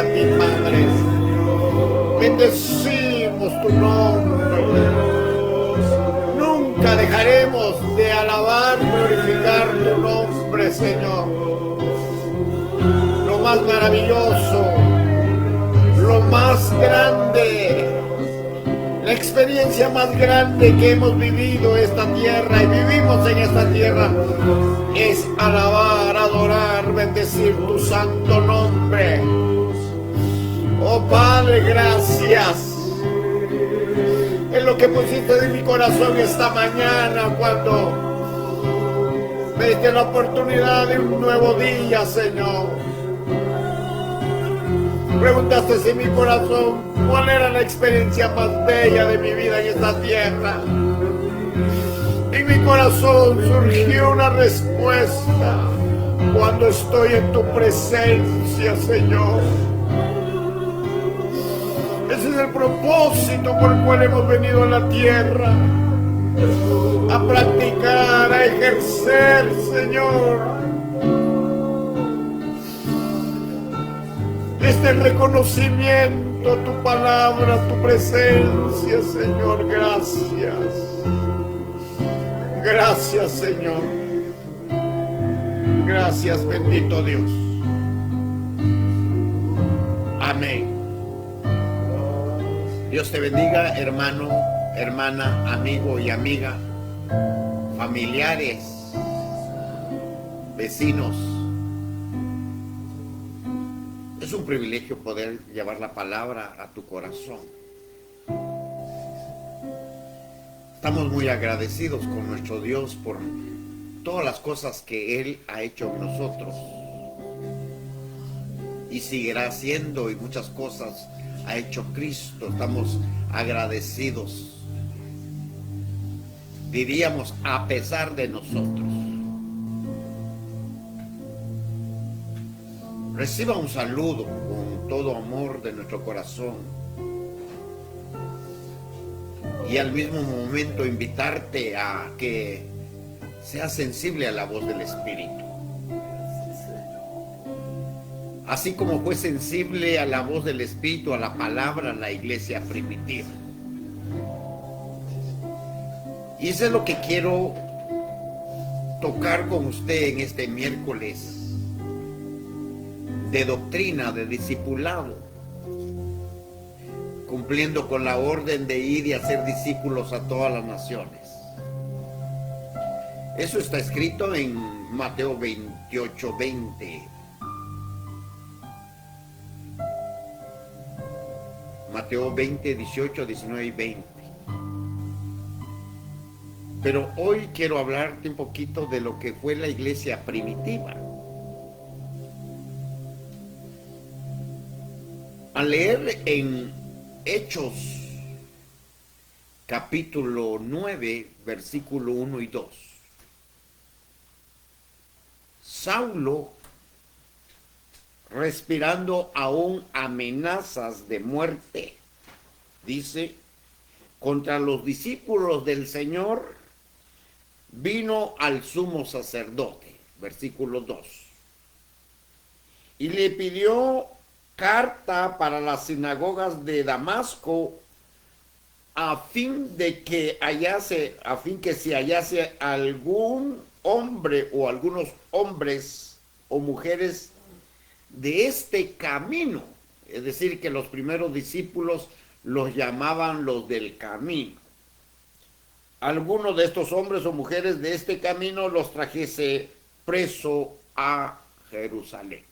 a ti, Padre. Bendecimos tu nombre. Nunca dejaremos de alabar y glorificar tu nombre, Señor. Lo más maravilloso, lo más grande, la experiencia más grande que hemos vivido esta tierra y vivimos en esta tierra es alabar, adorar, bendecir tu santo nombre. Oh Padre, gracias. Es lo que pusiste en mi corazón esta mañana cuando me diste la oportunidad de un nuevo día, Señor. Preguntaste en mi corazón cuál era la experiencia más bella de mi vida en esta tierra. En mi corazón surgió una respuesta cuando estoy en tu presencia, Señor. Ese es el propósito por el cual hemos venido a la tierra, a practicar, a ejercer, Señor, este reconocimiento, tu palabra, tu presencia, Señor. Gracias. Gracias, Señor. Gracias, bendito Dios. Amén. Dios te bendiga, hermano, hermana, amigo y amiga, familiares, vecinos. Es un privilegio poder llevar la palabra a tu corazón. Estamos muy agradecidos con nuestro Dios por todas las cosas que Él ha hecho en nosotros y seguirá haciendo, y muchas cosas ha hecho Cristo. Estamos agradecidos, diríamos, a pesar de nosotros. Reciba un saludo con todo amor de nuestro corazón y al mismo momento invitarte a que seas sensible a la voz del Espíritu. Así como fue sensible a la voz del Espíritu, a la palabra, la iglesia primitiva. Y eso es lo que quiero tocar con usted en este miércoles de doctrina, de discipulado, cumpliendo con la orden de ir y hacer discípulos a todas las naciones. Eso está escrito en Mateo 28:20. Mateo 20, 18, 19 y 20. Pero hoy quiero hablarte un poquito de lo que fue la iglesia primitiva. Al leer en Hechos capítulo 9, versículo 1 y 2, Saulo, respirando aún amenazas de muerte, dice, contra los discípulos del Señor, vino al sumo sacerdote, versículo 2, y le pidió carta para las sinagogas de Damasco, a fin que se hallase algún hombre o algunos hombres o mujeres de este camino. Es decir, que los primeros discípulos los llamaban los del camino. Algunos de estos hombres o mujeres de este camino los trajese preso a Jerusalén.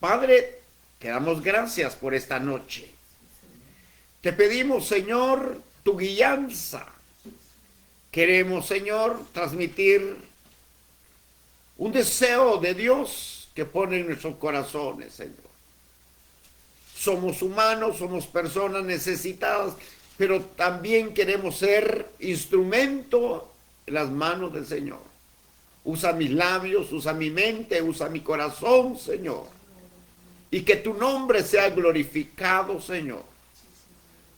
Padre, te damos gracias por esta noche. Te pedimos, Señor, tu guianza. Queremos, Señor, transmitir un deseo de Dios que pone en nuestros corazones, Señor. Somos humanos, somos personas necesitadas, pero también queremos ser instrumento en las manos del Señor. Usa mis labios, usa mi mente, usa mi corazón, Señor. Y que tu nombre sea glorificado, Señor.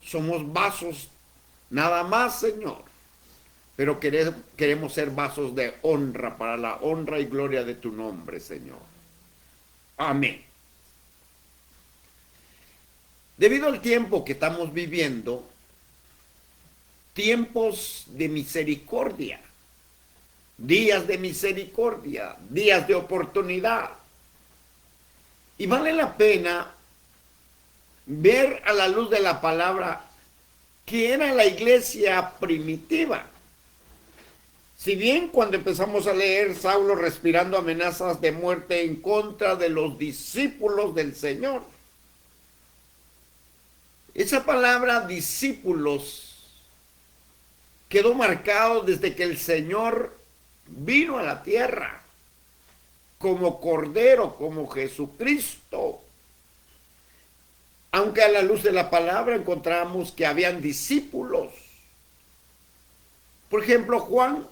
Somos vasos nada más, Señor. Pero queremos ser vasos de honra para la honra y gloria de tu nombre, Señor. Amén. Debido al tiempo que estamos viviendo, tiempos de misericordia, días de misericordia, días de oportunidad. Y vale la pena ver a la luz de la palabra que era la iglesia primitiva. Si bien cuando empezamos a leer, Saulo respirando amenazas de muerte en contra de los discípulos del Señor. Esa palabra discípulos quedó marcado desde que el Señor vino a la tierra como Cordero, como Jesucristo. Aunque a la luz de la palabra encontramos que habían discípulos. Por ejemplo, Juan,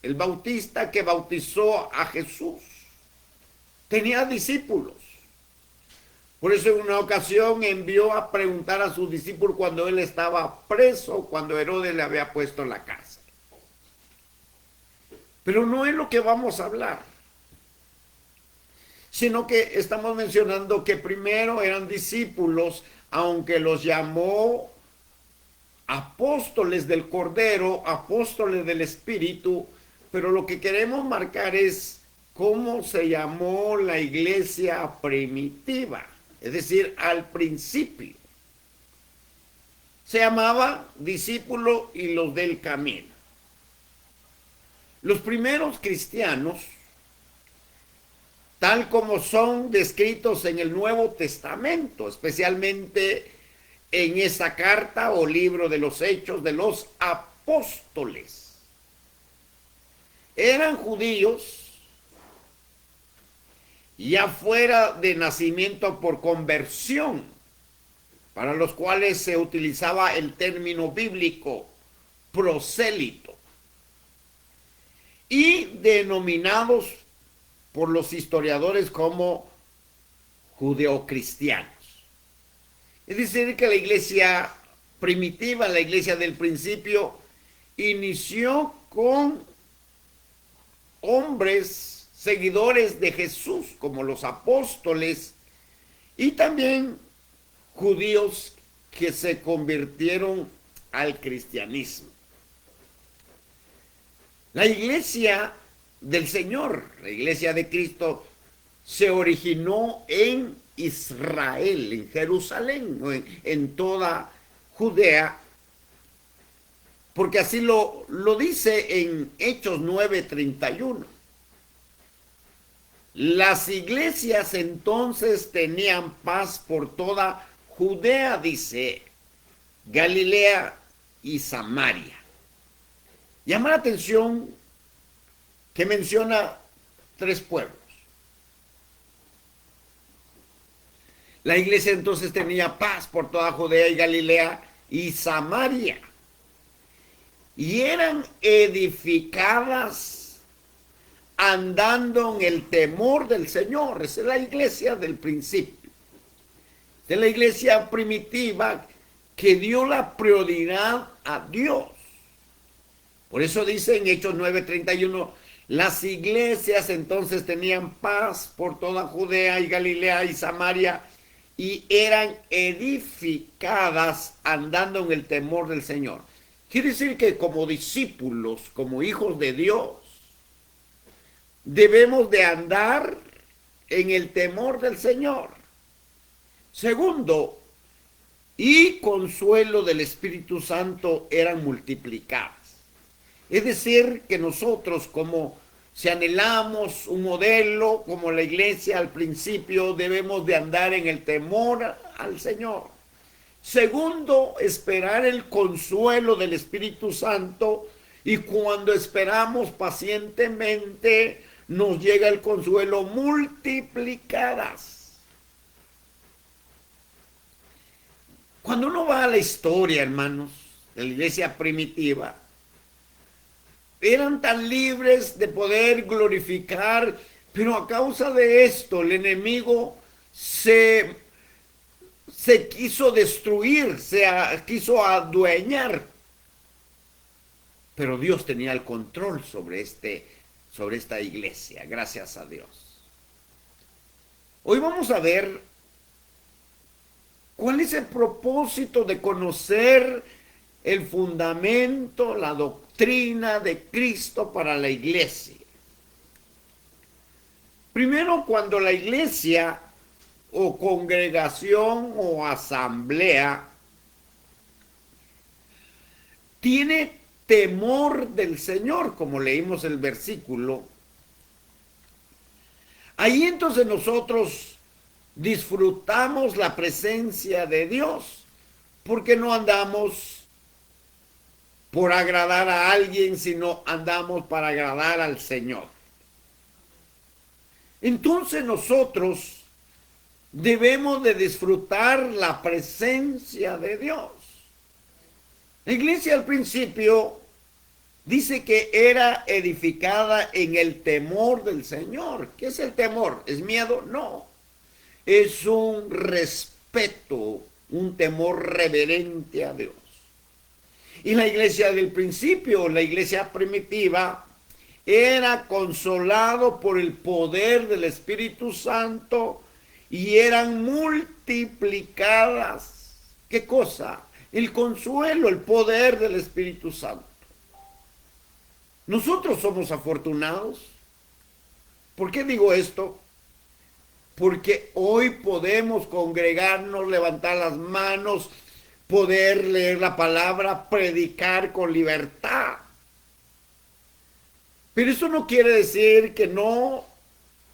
el Bautista que bautizó a Jesús, tenía discípulos. Por eso en una ocasión envió a preguntar a sus discípulos cuando él estaba preso, cuando Herodes le había puesto en la cárcel. Pero no es lo que vamos a hablar, sino que estamos mencionando que primero eran discípulos, aunque los llamó apóstoles del Cordero, apóstoles del Espíritu, pero lo que queremos marcar es cómo se llamó la iglesia primitiva, es decir, al principio. Se llamaba discípulo y los del camino. Los primeros cristianos, tal como son descritos en el Nuevo Testamento, especialmente en esa carta o libro de los Hechos de los Apóstoles, eran judíos ya fuera de nacimiento por conversión, para los cuales se utilizaba el término bíblico prosélito, y denominados por los historiadores como judeocristianos. Es decir, que la iglesia primitiva, la iglesia del principio, inició con hombres seguidores de Jesús, como los apóstoles, y también judíos que se convirtieron al cristianismo. La iglesia del Señor, la iglesia de Cristo, se originó en Israel, en Jerusalén, en toda Judea, porque así lo dice en Hechos 9:31. Las iglesias entonces tenían paz por toda Judea, dice, Galilea y Samaria. Llama la atención que menciona 3 pueblos. La iglesia entonces tenía paz por toda Judea y Galilea y Samaria. Y eran edificadas andando en el temor del Señor. Esa es la iglesia del principio. Esa es la iglesia primitiva que dio la prioridad a Dios. Por eso dice en Hechos 9:31, las iglesias entonces tenían paz por toda Judea y Galilea y Samaria y eran edificadas andando en el temor del Señor. Quiere decir que como discípulos, como hijos de Dios, debemos de andar en el temor del Señor. Segundo, y consuelo del Espíritu Santo eran multiplicadas. Es decir, que nosotros, como si anhelamos un modelo, como la iglesia al principio, debemos de andar en el temor al Señor. Segundo, esperar el consuelo del Espíritu Santo, y cuando esperamos pacientemente, nos llega el consuelo multiplicadas. Cuando uno va a la historia, hermanos, de la iglesia primitiva, eran tan libres de poder glorificar, pero a causa de esto el enemigo se quiso destruir, quiso adueñar. Pero Dios tenía el control sobre esta iglesia, gracias a Dios. Hoy vamos a ver ¿Cuál es el propósito de conocer el fundamento, la doctrina de Cristo para la iglesia? Primero, cuando la iglesia o congregación o asamblea tiene temor del Señor, como leímos el versículo, ahí entonces nosotros disfrutamos la presencia de Dios, porque no andamos por agradar a alguien, sino andamos para agradar al Señor. Entonces nosotros debemos de disfrutar la presencia de Dios. La iglesia al principio dice que era edificada en el temor del Señor. ¿Qué es el temor? ¿Es miedo? No. Es un respeto, un temor reverente a Dios. Y la iglesia del principio, la iglesia primitiva, era consolado por el poder del Espíritu Santo y eran multiplicadas. ¿Qué cosa? El consuelo, el poder del Espíritu Santo. Nosotros somos afortunados. ¿Por qué digo esto? Porque hoy podemos congregarnos, levantar las manos, poder leer la palabra, predicar con libertad. Pero eso no quiere decir que no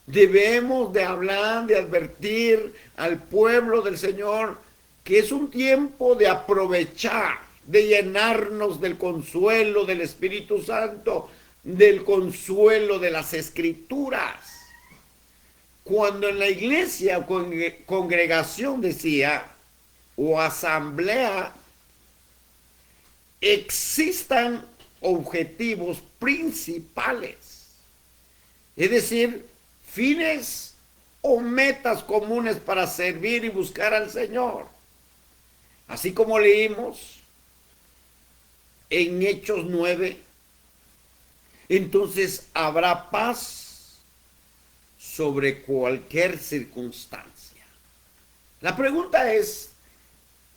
debemos de hablar, de advertir al pueblo del Señor que es un tiempo de aprovechar, de llenarnos del consuelo del Espíritu Santo, del consuelo de las Escrituras. Cuando en la iglesia o congregación decía, o asamblea, existan objetivos principales, es decir, fines o metas comunes para servir y buscar al Señor. Así como leímos en Hechos 9, entonces habrá paz sobre cualquier circunstancia. La pregunta es,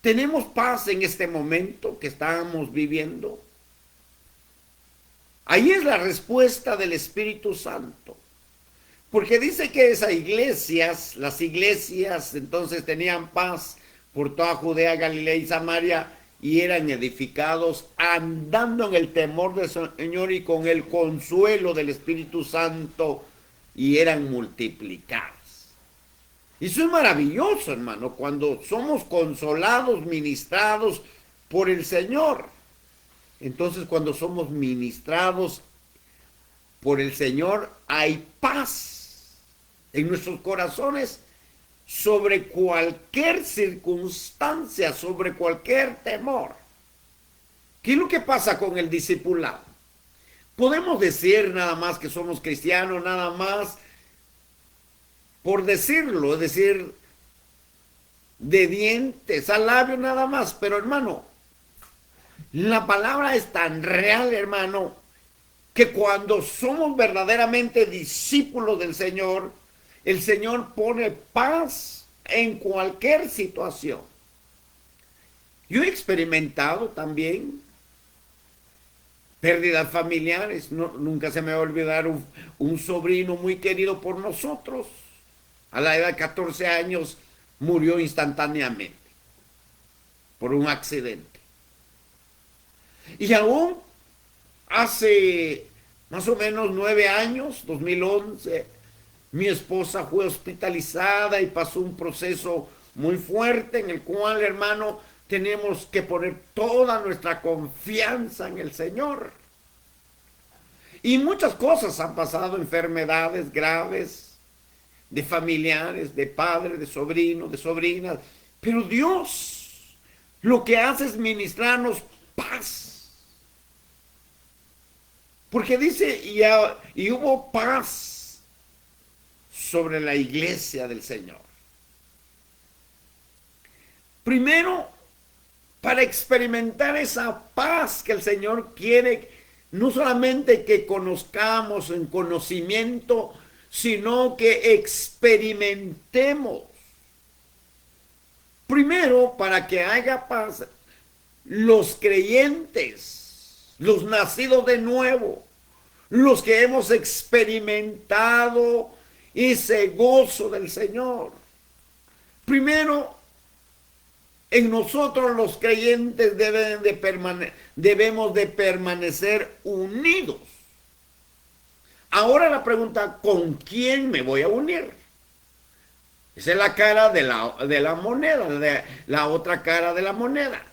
¿tenemos paz en este momento que estamos viviendo? Ahí es la respuesta del Espíritu Santo. Porque dice que esas iglesias, las iglesias entonces tenían paz por toda Judea, Galilea y Samaria y eran edificados andando en el temor del Señor y con el consuelo del Espíritu Santo y eran multiplicados. Y eso es maravilloso, hermano, cuando somos consolados, ministrados por el Señor. Entonces, cuando somos ministrados por el Señor, hay paz en nuestros corazones sobre cualquier circunstancia, sobre cualquier temor. ¿Qué es lo que pasa con el discipulado? Podemos decir nada más que somos cristianos, nada más por decirlo, es decir, de dientes al labio nada más, pero hermano, la palabra es tan real, hermano, que cuando somos verdaderamente discípulos del Señor, el Señor pone paz en cualquier situación. Yo he experimentado también pérdidas familiares. Nunca se me va a olvidar un sobrino muy querido por nosotros. A la edad de 14 años murió instantáneamente por un accidente. Y aún hace más o menos 9 años, 2011, mi esposa fue hospitalizada y pasó un proceso muy fuerte en el cual, hermano, tenemos que poner toda nuestra confianza en el Señor. Y muchas cosas han pasado, enfermedades graves de familiares, de padres, de sobrinos, de sobrinas. Pero Dios lo que hace es ministrarnos paz. Porque dice, y hubo paz sobre la iglesia del Señor. Primero, para experimentar esa paz que el Señor quiere, no solamente que conozcamos en conocimiento, sino que experimentemos. Primero, para que haya paz, los creyentes, los nacidos de nuevo, los que hemos experimentado ese gozo del Señor. Primero, en nosotros los creyentes debemos de permanecer unidos. Ahora la pregunta, ¿con quién me voy a unir? Esa es la cara de la moneda, de la otra cara de la moneda.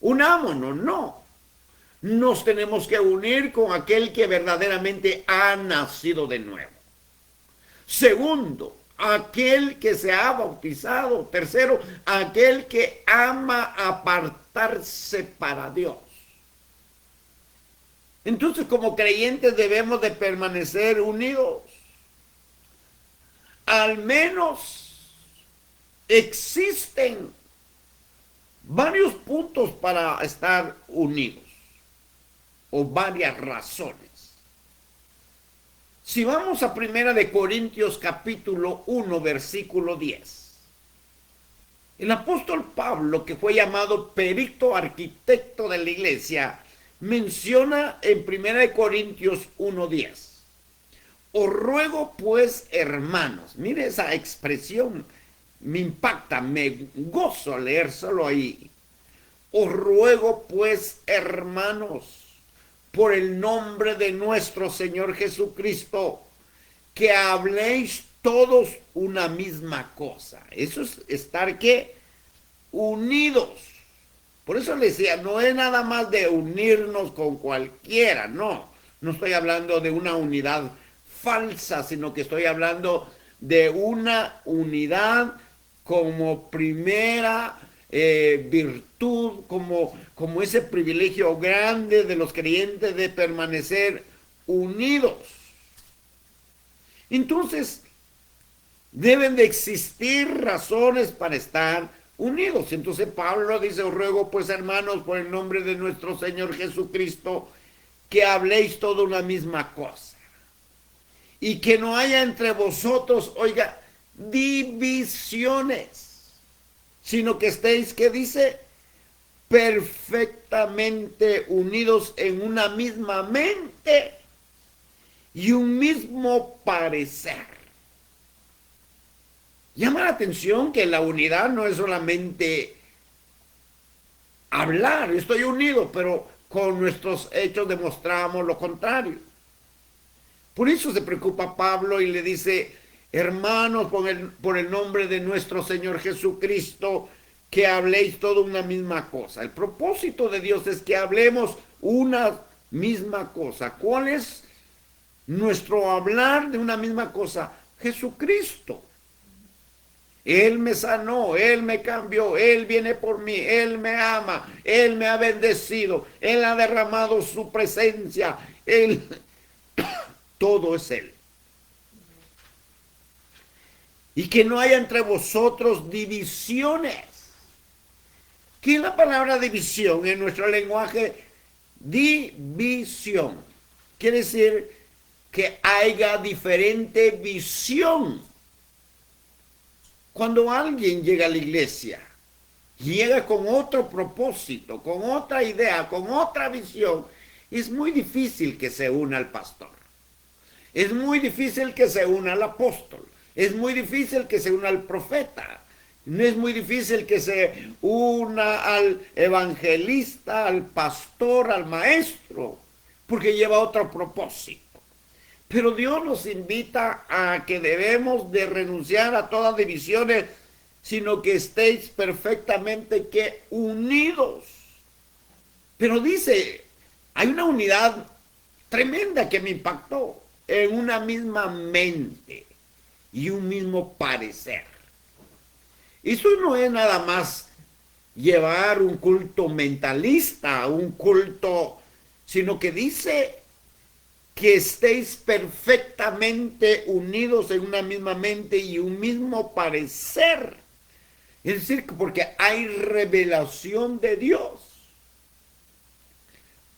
Unámonos, no. Nos tenemos que unir con aquel que verdaderamente ha nacido de nuevo. Segundo, aquel que se ha bautizado. Tercero, aquel que ama apartarse para Dios. Entonces, como creyentes debemos de permanecer unidos. Al menos existen varios puntos para estar unidos, o varias razones. Si vamos a 1 Corintios capítulo 1, versículo 10. El apóstol Pablo, que fue llamado perito arquitecto de la iglesia, menciona en 1 Corintios 1:10. Os ruego pues, hermanos, mire esa expresión, me impacta, me gozo al leer solo ahí. Os ruego pues, hermanos, por el nombre de nuestro Señor Jesucristo, que habléis todos una misma cosa. Eso es estar, ¿qué? Unidos. Por eso le decía, no es nada más de unirnos con cualquiera, no. No estoy hablando de una unidad falsa, sino que estoy hablando de una unidad como primera virtud, como ese privilegio grande de los creyentes de permanecer unidos. Entonces, deben de existir razones para estar unidos. Entonces Pablo dice, os ruego pues, hermanos, por el nombre de nuestro Señor Jesucristo, que habléis toda una misma cosa. Y que no haya entre vosotros, oiga, divisiones, sino que estéis, ¿qué dice? Perfectamente unidos en una misma mente y un mismo parecer. Llama la atención que la unidad no es solamente hablar, estoy unido, pero con nuestros hechos demostramos lo contrario. Por eso se preocupa Pablo y le dice, hermanos, por el nombre de nuestro Señor Jesucristo, que habléis toda una misma cosa. El propósito de Dios es que hablemos una misma cosa. ¿Cuál es nuestro hablar de una misma cosa? Jesucristo. Él me sanó, Él me cambió, Él viene por mí, Él me ama, Él me ha bendecido, Él ha derramado su presencia, Él... Todo es Él. Y que no haya entre vosotros divisiones. ¿Qué es la palabra división en nuestro lenguaje? División. Quiere decir que haya diferente visión. Cuando alguien llega a la iglesia, llega con otro propósito, con otra idea, con otra visión, es muy difícil que se una al pastor. Es muy difícil que se una al apóstol. Es muy difícil que se una al profeta. No es muy difícil que se una al evangelista, al pastor, al maestro, porque lleva otro propósito. Pero Dios nos invita a que debemos de renunciar a todas divisiones, sino que estéis perfectamente que unidos. Pero dice, hay una unidad tremenda que me impactó. En una misma mente y un mismo parecer. Eso no es nada más llevar un culto mentalista, un culto, sino que dice que estéis perfectamente unidos en una misma mente y un mismo parecer. Es decir, porque hay revelación de Dios.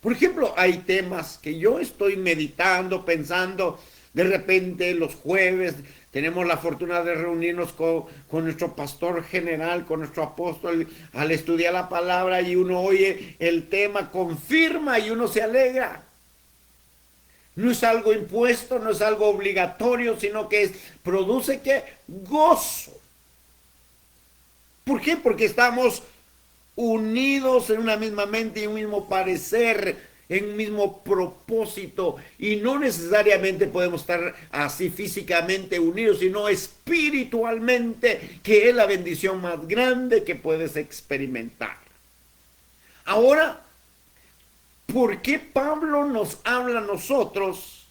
Por ejemplo, hay temas que yo estoy meditando, pensando, de repente los jueves Tenemos la fortuna de reunirnos con nuestro pastor general, con nuestro apóstol, al estudiar la palabra y uno oye el tema, confirma y uno se alegra. No es algo impuesto, no es algo obligatorio, sino que produce ¿qué? Gozo. ¿Por qué? Porque estamos unidos en una misma mente y un mismo parecer, en un mismo propósito, y no necesariamente podemos estar así físicamente unidos, sino espiritualmente, que es la bendición más grande que puedes experimentar. Ahora, ¿por qué Pablo nos habla a nosotros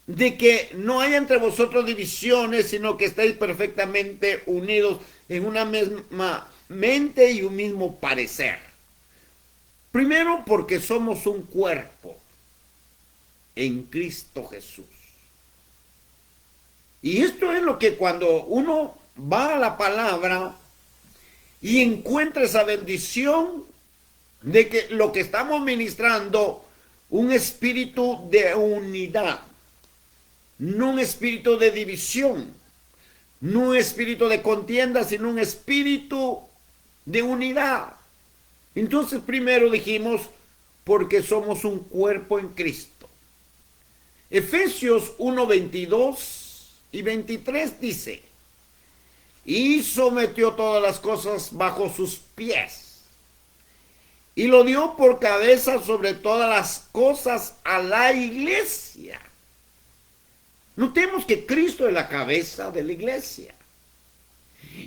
de que no haya entre vosotros divisiones, sino que estéis perfectamente unidos en una misma mente y un mismo parecer? Primero, porque somos un cuerpo en Cristo Jesús. Y esto es lo que cuando uno va a la palabra y encuentra esa bendición de que lo que estamos ministrando, un espíritu de unidad, no un espíritu de división, no un espíritu de contienda, sino un espíritu de unidad. Entonces primero dijimos, porque somos un cuerpo en Cristo. Efesios 1, 22 y 23 dice, y sometió todas las cosas bajo sus pies, y lo dio por cabeza sobre todas las cosas a la iglesia. Notemos que Cristo es la cabeza de la iglesia.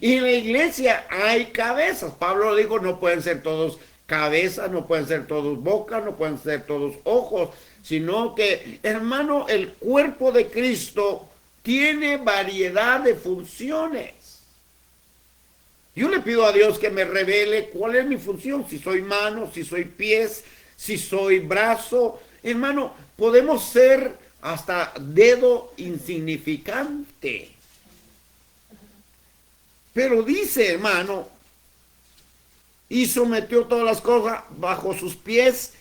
Y en la iglesia hay cabezas. Pablo dijo, no pueden ser todos cabezas, no pueden ser todos bocas, no pueden ser todos ojos, sino que, hermano, el cuerpo de Cristo tiene variedad de funciones. Yo le pido a Dios que me revele cuál es mi función, si soy mano, si soy pies, si soy brazo. Hermano, podemos ser hasta dedo insignificante. Pero dice, hermano, y sometió todas las cosas bajo sus pies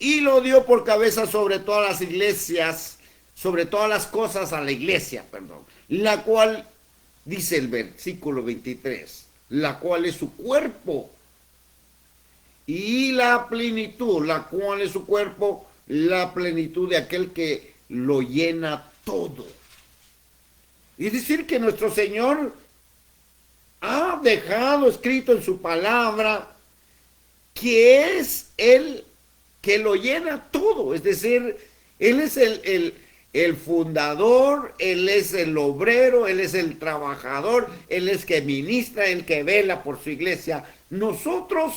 y lo dio por cabeza sobre todas las iglesias, sobre todas las cosas a la iglesia, perdón, la cual, dice el versículo 23, la cual es su cuerpo y la plenitud, la cual es su cuerpo, la plenitud de aquel que lo llena todo. Es decir, que nuestro Señor ha dejado escrito en su palabra que es Él que lo llena todo. Es decir, Él es el fundador, Él es el obrero, Él es el trabajador, Él es que ministra, el que vela por su iglesia. Nosotros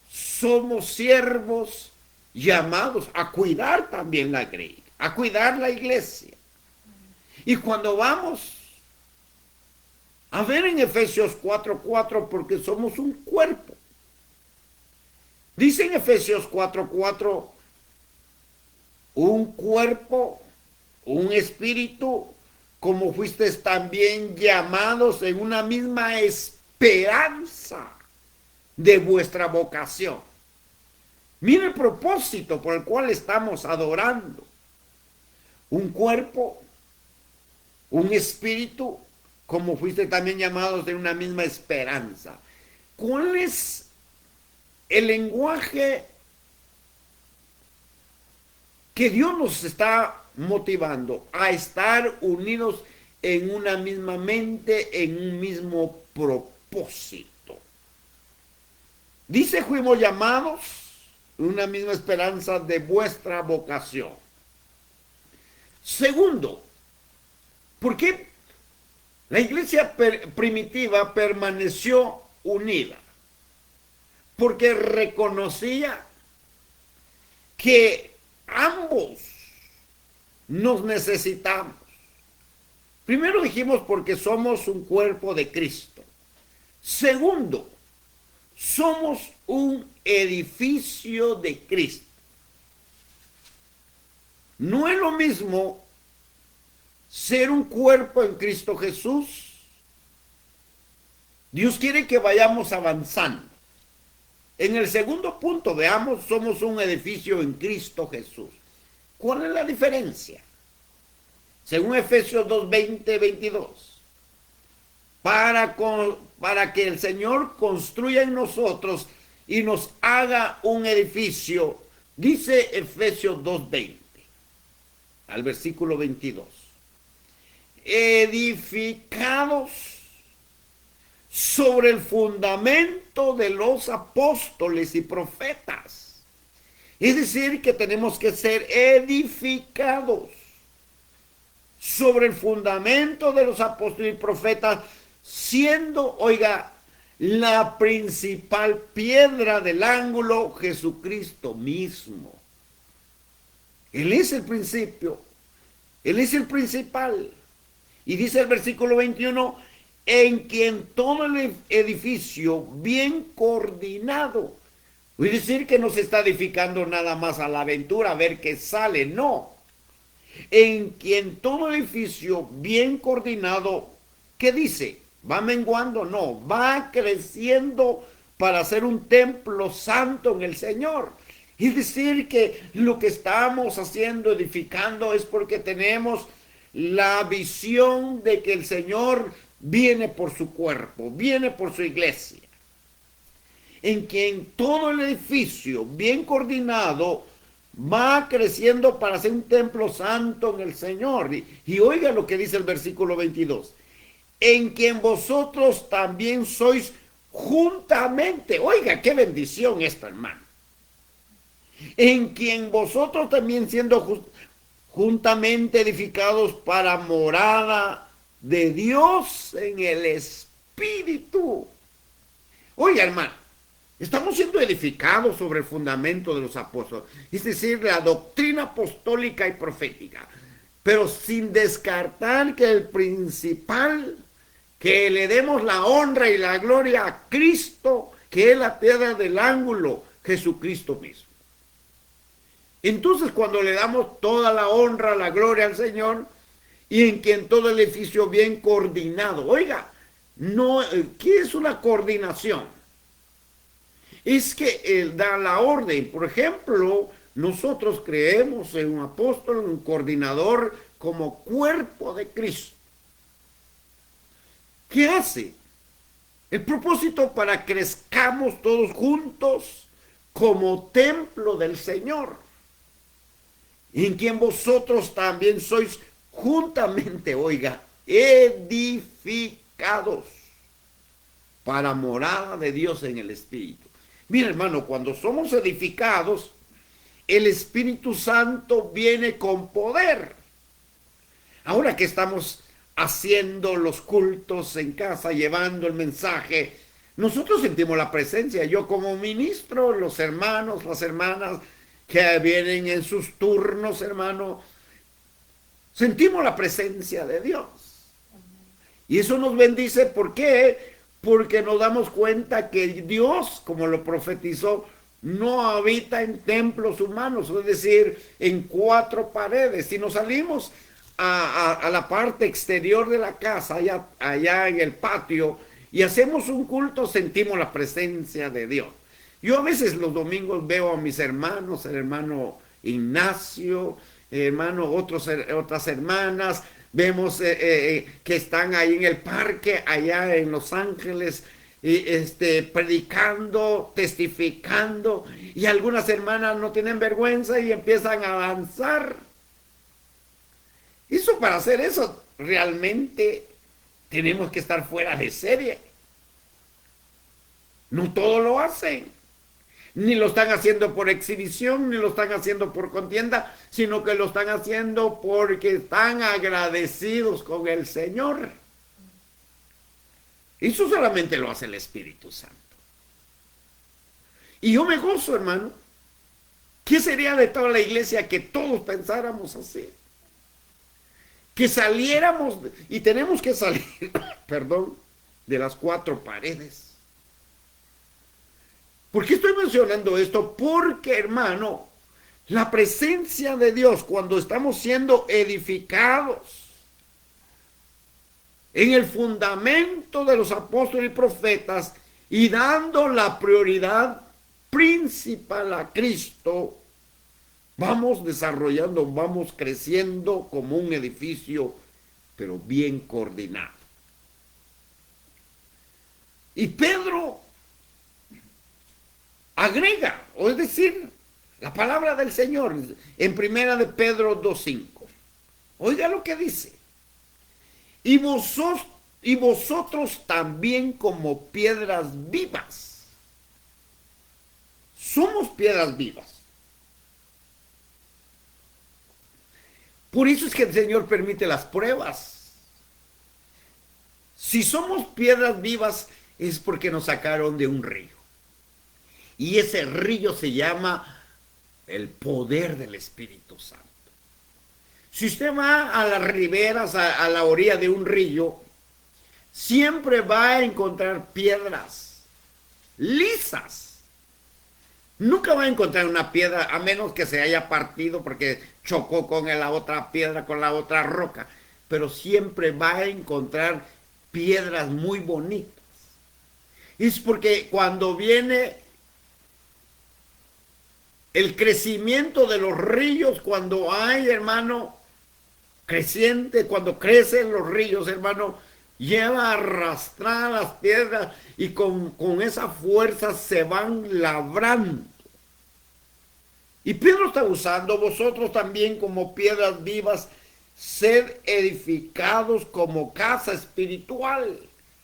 somos siervos llamados a cuidar también la iglesia, a cuidar la iglesia. Y cuando vamos a ver en Efesios 4:4, porque somos un cuerpo. Dice en Efesios 4:4, un cuerpo, un espíritu, como fuisteis también llamados en una misma esperanza de vuestra vocación. Mire el propósito por el cual estamos adorando. Un cuerpo, un espíritu, como fuiste también llamados de una misma esperanza. ¿Cuál es el lenguaje que Dios nos está motivando a estar unidos en una misma mente, en un mismo propósito? Dice, fuimos llamados una misma esperanza de vuestra vocación. Segundo, ¿por qué la iglesia primitiva permaneció unida? Porque reconocía que ambos nos necesitamos. Primero dijimos porque somos un cuerpo de Cristo. Segundo, somos un edificio de Cristo. No es lo mismo ser un cuerpo en Cristo Jesús. Dios quiere que vayamos avanzando. En el segundo punto, veamos, somos un edificio en Cristo Jesús. ¿Cuál es la diferencia? según Efesios 2, 20, 22, para que el Señor construya en nosotros y nos haga un edificio, dice Efesios 2, 20, al versículo 22, edificados sobre el fundamento de los apóstoles y profetas. Es decir, que tenemos que ser edificados sobre el fundamento de los apóstoles y profetas, siendo, oiga, la principal piedra del ángulo, Jesucristo mismo. Él es el principio, Él es el principal. Y dice el versículo 21, en quien todo el edificio bien coordinado, es decir, que no se está edificando nada más a la aventura a ver qué sale, no. En quien todo edificio bien coordinado, ¿qué dice? ¿Va menguando? No, va creciendo para ser un templo santo en el Señor. Es decir, que lo que estamos haciendo, edificando, es porque tenemos la visión de que el Señor viene por su cuerpo, viene por su iglesia. En quien todo el edificio bien coordinado va creciendo para ser un templo santo en el Señor. Y oiga lo que dice el versículo 22. En quien vosotros también sois juntamente. Oiga, qué bendición esta, hermano. En quien vosotros también siendo juntamente edificados para morada de Dios en el Espíritu. Oiga, hermano, estamos siendo edificados sobre el fundamento de los apóstoles, es decir, la doctrina apostólica y profética, pero sin descartar que el principal, que le demos la honra y la gloria a Cristo, que es la piedra del ángulo, Jesucristo mismo. Entonces, cuando le damos toda la honra, la gloria al Señor, y en quien todo el edificio bien coordinado, oiga, no, ¿qué es una coordinación? Es que Él da la orden. Por ejemplo, nosotros creemos en un apóstol, un coordinador como cuerpo de Cristo. ¿Qué hace? El propósito para que crezcamos todos juntos como templo del Señor, en quien vosotros también sois juntamente, oiga, edificados para morada de Dios en el Espíritu. Mira, hermano, cuando somos edificados, el Espíritu Santo viene con poder. Ahora que estamos haciendo los cultos en casa, llevando el mensaje, nosotros sentimos la presencia. Yo como ministro, los hermanos, las hermanas que vienen en sus turnos, hermano, sentimos la presencia de Dios. Y eso nos bendice, ¿por qué? Porque nos damos cuenta que Dios, como lo profetizó, no habita en templos humanos, es decir, en cuatro paredes. Si nos salimos a la parte exterior de la casa, allá en el patio, y hacemos un culto, sentimos la presencia de Dios. Yo a veces los domingos veo a mis hermanos, el hermano Ignacio, otras hermanas, vemos que están ahí en el parque, allá en Los Ángeles, predicando, testificando, y algunas hermanas no tienen vergüenza y empiezan a danzar. Eso, para hacer eso, realmente tenemos que estar fuera de serie. No todos lo hacen. Ni lo están haciendo por exhibición, ni lo están haciendo por contienda, sino que lo están haciendo porque están agradecidos con el Señor. Eso solamente lo hace el Espíritu Santo. Y yo me gozo, hermano. ¿Qué sería de toda la iglesia que todos pensáramos así? Que saliéramos, y tenemos que salir, perdón, de las cuatro paredes. ¿Por qué estoy mencionando esto? Porque, hermano, la presencia de Dios cuando estamos siendo edificados en el fundamento de los apóstoles y profetas y dando la prioridad principal a Cristo, Vamos desarrollando, vamos creciendo como un edificio, pero bien coordinado. Y Pedro agrega, o es decir, la palabra del Señor en primera de Pedro 2:5. Oiga lo que dice. Y vosotros también como piedras vivas. Somos piedras vivas. Por eso es que el Señor permite las pruebas. Si somos piedras vivas es porque nos sacaron de un río. Y ese río se llama el poder del Espíritu Santo. Si usted va a las riberas, a la orilla de un río, siempre va a encontrar piedras lisas. Nunca va a encontrar una piedra a menos que se haya partido porque chocó con la otra piedra, con la otra roca. Pero siempre va a encontrar piedras muy bonitas. Es porque cuando viene el crecimiento de los ríos, cuando hay, hermano, creciente, cuando crecen los ríos, hermano, lleva a arrastrar las piedras y con esa fuerza se van labrando. Y Pedro está usando, vosotros también como piedras vivas, sed edificados como casa espiritual.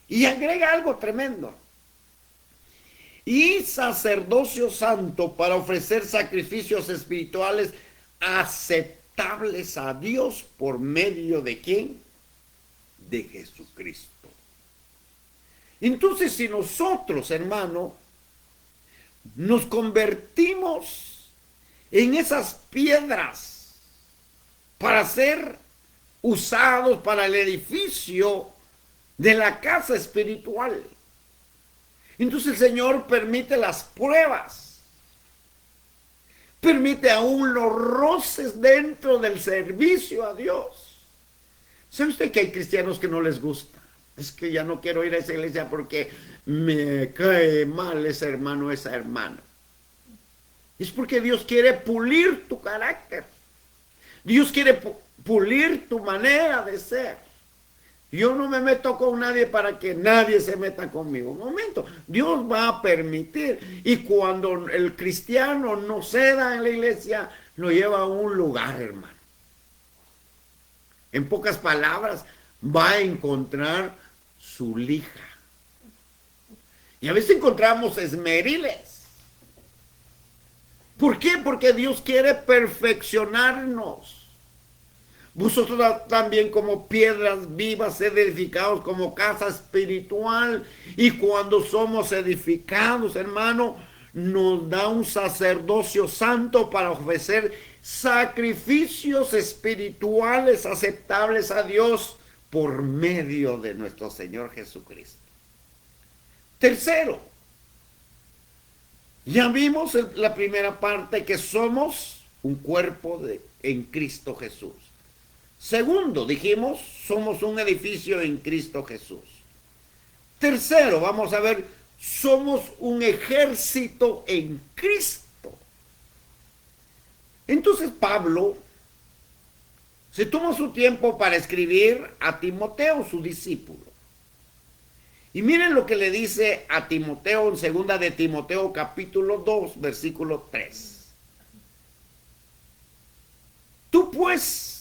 Y agrega algo tremendo. Y sacerdocio santo para ofrecer sacrificios espirituales aceptables a Dios por medio de ¿quién? De Jesucristo. Entonces, si nosotros, hermano, nos convertimos en esas piedras para ser usados para el edificio de la casa espiritual, entonces el Señor permite las pruebas, permite aún los roces dentro del servicio a Dios. ¿Sabe usted que hay cristianos que no les gusta? Es que ya no quiero ir a esa iglesia porque me cae mal ese hermano, esa hermana. Es porque Dios quiere pulir tu carácter. Dios quiere pulir tu manera de ser. Yo no me meto con nadie para que nadie se meta conmigo. Un momento, Dios va a permitir. Y cuando el cristiano no ceda en la iglesia, lo lleva a un lugar, hermano. En pocas palabras, va a encontrar su lija. Y a veces encontramos esmeriles. ¿Por qué? Porque Dios quiere perfeccionarnos. Vosotros también como piedras vivas, sed edificados como casa espiritual. Y cuando somos edificados, hermano, nos da un sacerdocio santo para ofrecer sacrificios espirituales aceptables a Dios por medio de nuestro Señor Jesucristo. Tercero, ya vimos en la primera parte que somos un cuerpo en Cristo Jesús. Segundo, dijimos, somos un edificio en Cristo Jesús. Tercero, vamos a ver, somos un ejército en Cristo. Entonces Pablo se tomó su tiempo para escribir a Timoteo, su discípulo. Y miren lo que le dice a Timoteo en segunda de Timoteo capítulo 2, versículo 3. Tú pues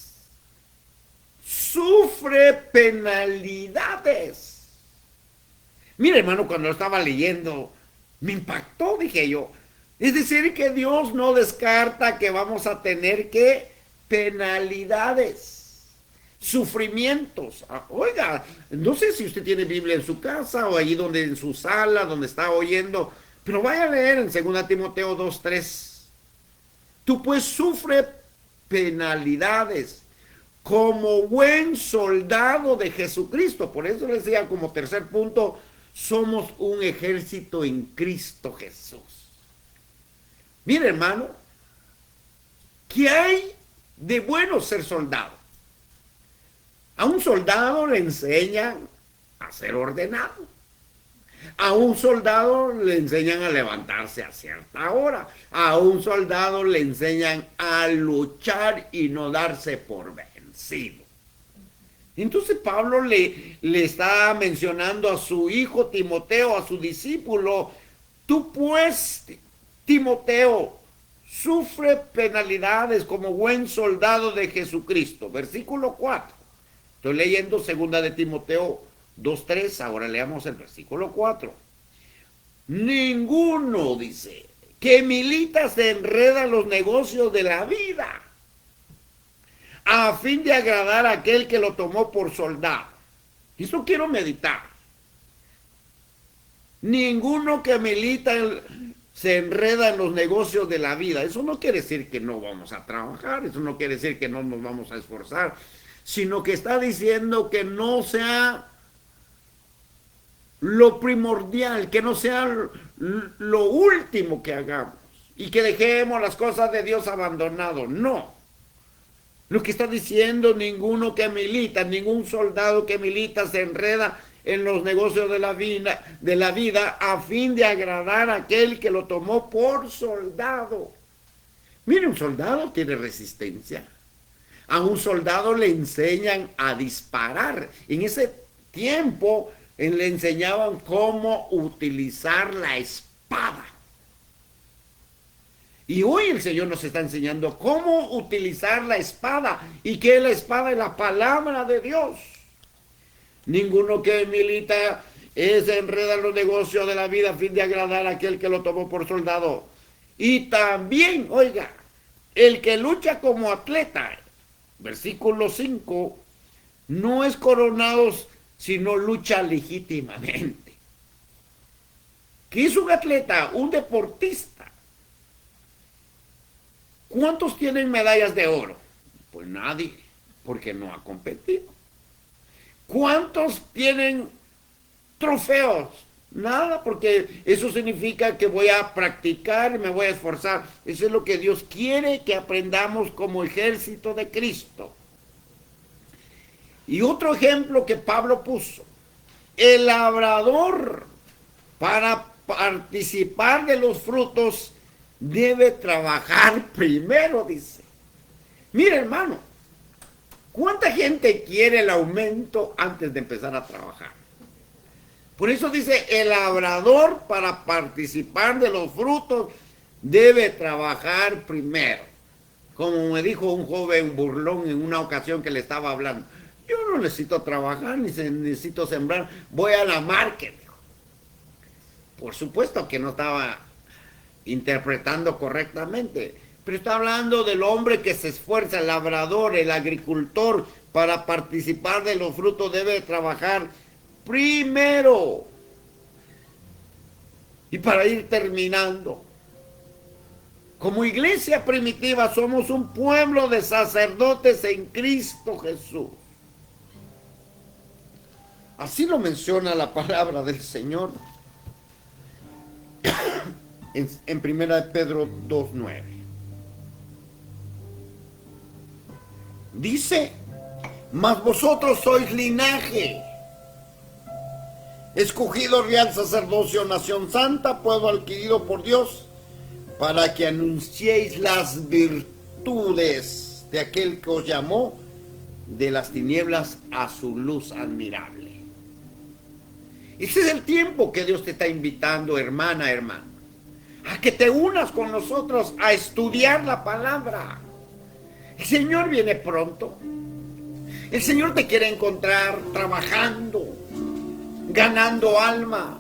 sufre penalidades. Mira, hermano, cuando lo estaba leyendo, me impactó, dije yo. Es decir, que Dios no descarta que vamos a tener que penalidades, sufrimientos. Oiga, no sé si usted tiene Biblia en su casa o allí donde en su sala, donde está oyendo, pero vaya a leer en 2 Timoteo 2:3. Tú pues sufre penalidades como buen soldado de Jesucristo. Por eso les decía como tercer punto, somos un ejército en Cristo Jesús. Mire, hermano, ¿qué hay de bueno ser soldado? A un soldado le enseñan a ser ordenado. A un soldado le enseñan a levantarse a cierta hora. A un soldado le enseñan a luchar y no darse por vencido. Entonces Pablo le está mencionando a su hijo Timoteo, a su discípulo: tú pues, Timoteo, sufre penalidades como buen soldado de Jesucristo. Versículo 4. Estoy leyendo 2 de Timoteo 2:3. Ahora leamos el versículo 4. Ninguno, dice, que milita se enreda en los negocios de la vida a fin de agradar a aquel que lo tomó por soldado. Eso quiero meditar. Ninguno que milita se enreda en los negocios de la vida. Eso no quiere decir que no vamos a trabajar, eso no quiere decir que no nos vamos a esforzar, sino que está diciendo que no sea lo primordial, que no sea lo último que hagamos y que dejemos las cosas de Dios abandonado. No. Lo que está diciendo: ninguno que milita, ningún soldado que milita se enreda en los negocios de la vida a fin de agradar a aquel que lo tomó por soldado. Mire, un soldado tiene resistencia. A un soldado le enseñan a disparar. En ese tiempo le enseñaban cómo utilizar la espada. Y hoy el Señor nos está enseñando cómo utilizar la espada. ¿Y qué es la espada? Es la palabra de Dios. Ninguno que milita se enreda en los negocios de la vida a fin de agradar a aquel que lo tomó por soldado. Y también, oiga, el que lucha como atleta, versículo 5, no es coronado sino lucha legítimamente. ¿Qué es un atleta? Un deportista. ¿Cuántos tienen medallas de oro? Pues nadie, porque no ha competido. ¿Cuántos tienen trofeos? Nada, porque eso significa que voy a practicar, me voy a esforzar. Eso es lo que Dios quiere que aprendamos como ejército de Cristo. Y otro ejemplo que Pablo puso: el labrador, para participar de los frutos, debe trabajar primero, dice. Mira, hermano, ¿cuánta gente quiere el aumento antes de empezar a trabajar? Por eso dice: el labrador, para participar de los frutos, debe trabajar primero. Como me dijo un joven burlón en una ocasión que le estaba hablando: yo no necesito trabajar, ni necesito sembrar, voy a la market. Por supuesto que no estaba interpretando correctamente, pero está hablando del hombre que se esfuerza, el labrador, el agricultor. Para participar de los frutos debe trabajar primero. Y para ir terminando, como iglesia primitiva somos un pueblo de sacerdotes en Cristo Jesús. Así lo menciona la palabra del Señor en 1 Pedro 2:9. Dice: mas vosotros sois linaje, escogido real sacerdocio, nación santa, pueblo adquirido por Dios, para que anunciéis las virtudes de aquel que os llamó de las tinieblas a su luz admirable. Ese es el tiempo que Dios te está invitando, hermana, hermano, a que te unas con nosotros a estudiar la palabra. El Señor viene pronto. El Señor te quiere encontrar trabajando, ganando almas,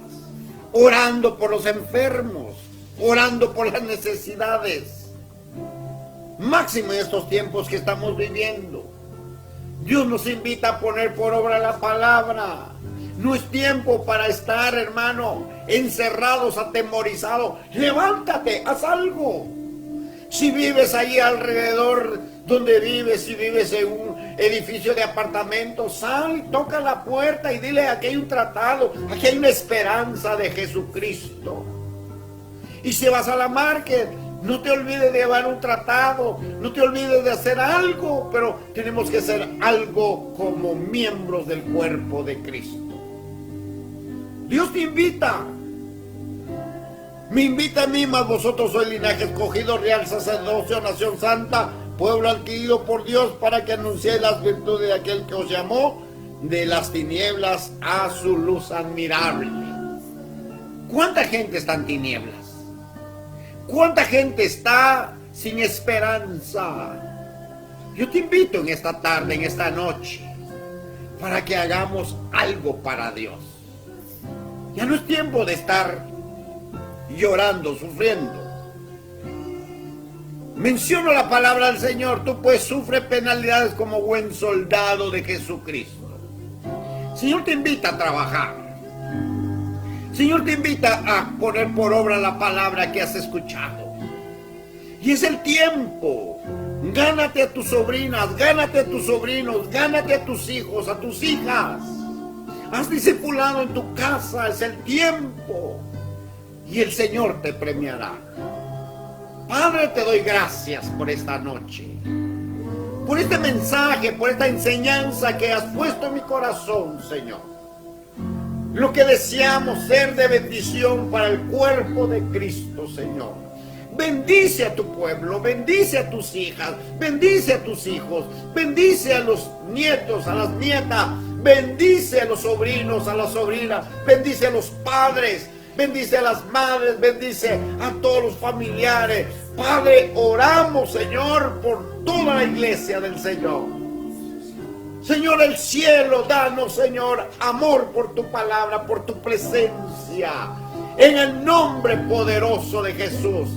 orando por los enfermos, orando por las necesidades. Máximo en estos tiempos que estamos viviendo. Dios nos invita a poner por obra la palabra. No es tiempo para estar, hermano, encerrados, atemorizados. Levántate, haz algo. Si vives allí alrededor donde vives, si vives en un edificio de apartamentos, sal, toca la puerta y dile: aquí hay un tratado, aquí hay una esperanza de Jesucristo. Y si vas a la market, no te olvides de llevar un tratado, no te olvides de hacer algo, pero tenemos que hacer algo como miembros del cuerpo de Cristo. Dios te invita. Me invita a mí, mas vosotros sois linaje escogido, real sacerdocio, nación santa, pueblo adquirido por Dios, para que anunciéis las virtudes de aquel que os llamó de las tinieblas a su luz admirable. ¿Cuánta gente está en tinieblas? ¿Cuánta gente está sin esperanza? Yo te invito en esta tarde, en esta noche, para que hagamos algo para Dios. Ya no es tiempo de estar llorando, sufriendo. Menciono la palabra del Señor. Tú pues sufre penalidades como buen soldado de Jesucristo. Señor te invita a trabajar. Señor te invita a poner por obra la palabra que has escuchado. Y es el tiempo. Gánate a tus sobrinas, gánate a tus sobrinos, gánate a tus hijos, a tus hijas. Has discipulado en tu casa, es el tiempo. Y el Señor te premiará. Padre, te doy gracias por esta noche, por este mensaje, por esta enseñanza que has puesto en mi corazón, Señor. Lo que deseamos ser de bendición para el cuerpo de Cristo, Señor. Bendice a tu pueblo, bendice a tus hijas, bendice a tus hijos, bendice a los nietos, a las nietas, bendice a los sobrinos, a las sobrinas, bendice a los padres, bendice a las madres, bendice a todos los familiares. Padre, oramos, Señor, por toda la iglesia del Señor. Señor, el cielo, danos, Señor, amor por tu palabra, por tu presencia. En el nombre poderoso de Jesús,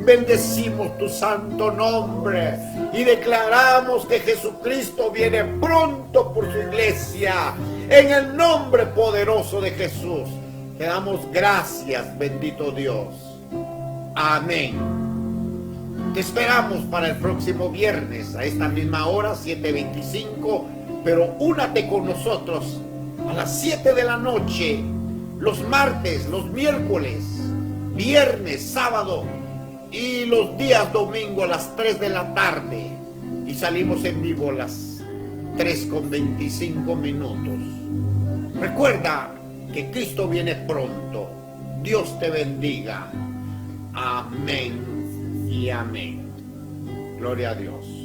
bendecimos tu santo nombre y declaramos que Jesucristo viene pronto por su iglesia. En el nombre poderoso de Jesús, te damos gracias, bendito Dios. Amén. Te esperamos para el próximo viernes a esta misma hora, 7:25, pero únate con nosotros a las 7 de la noche, los martes, los miércoles, viernes, sábado y los días domingo a las 3 de la tarde. Y salimos en vivo a las 3:25. Recuerda que Cristo viene pronto. Dios te bendiga. Amén y amén. Gloria a Dios.